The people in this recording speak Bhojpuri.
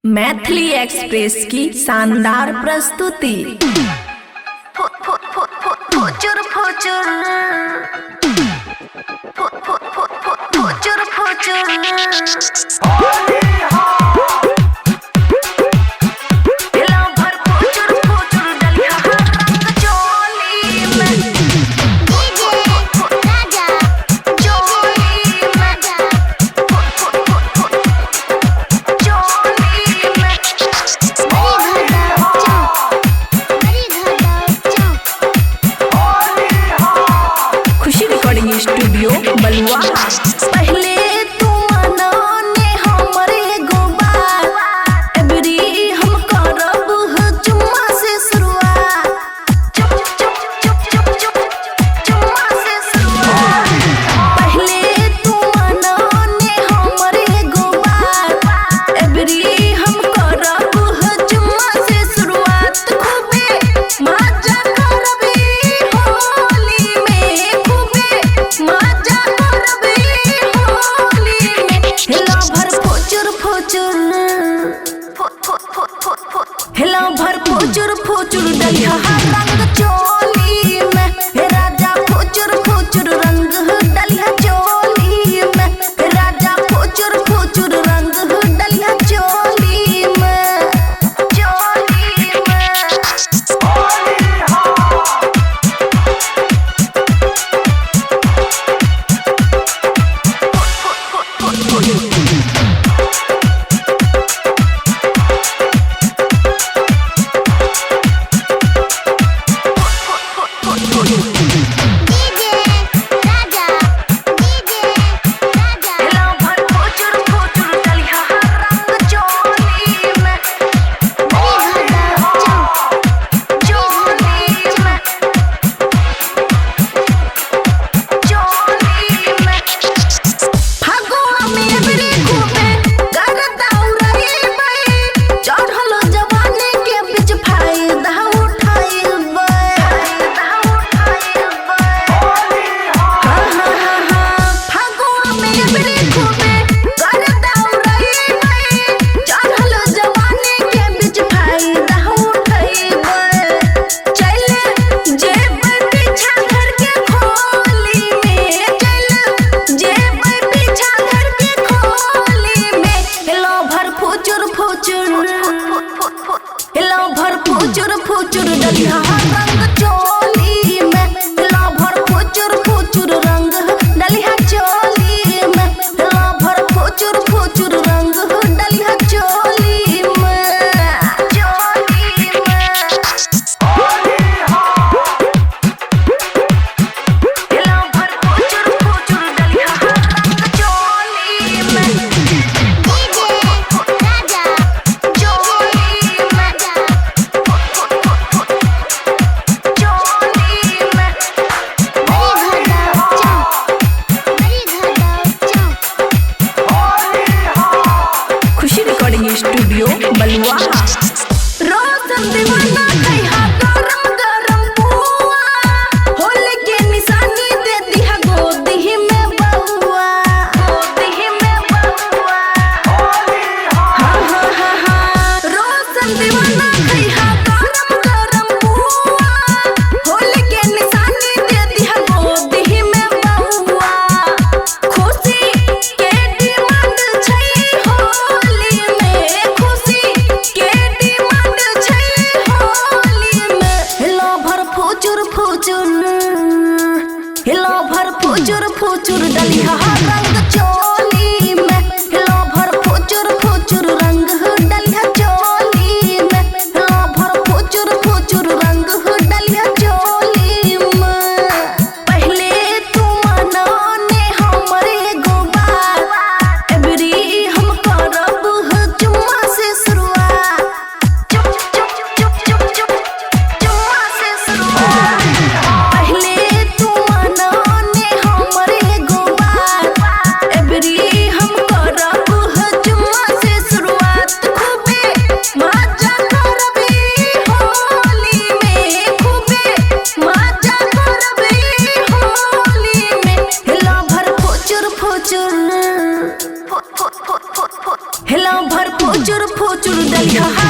मैथिली एक्सप्रेस की शानदार प्रस्तुति। फुचुर फुचुर फुचुर फुचुर स्टूडियो बलुआ। पहले तू मनाने हमरे गोबार एबरी हम करब चुम्मा से शुरुआत चुम्मा से शुरुआत। पहले तू मनाने हमरे गोबार एबरी हम करब चुम्मा से शुरुआत। खूबे मजा करबी होली में, खूबे मजा करबी होली में। हेला भर फुचुर फुचुर हेला भर फुचुर फुचुर डलिया रंग चोली में। हे राजा फुचुर फुचुर रंग डलिया चोली में। हे राजा फुचुर फुचुर रंग डलिया चोली में, चोली में। फुचुर फुचुर डलिया रंग चोली में। हेला भर फुचुर फुचुर रंग डलिया चोली में। हेला भर फुचुर फुचुर रंग डलिया चोली में, चोली में। हेला भर फुचुर फुचुर डलिया रंग चोली में। स्टूडियो बलुआ। रोशन दीवाना कहिया गरम गरम पुआ, होली के निशानी दे दिया गोदी में बउआ, गोदी में बउआ। हाँ हाँ हाँ हाँ। रोशन दीवाना कहिया गरम गरम पुआ, होली के निशानी दे दिया गोदी में बउआ। खुशी के डिमांड छै होली में, खुशी के डिमांड छै होली में। हेला भर फुचुर फुचुर हेला भर फुचुर फुचुर डलिया रंग चोली में। हेला भर फुचुर फुचुर रंग डलिया चोली में। डलिया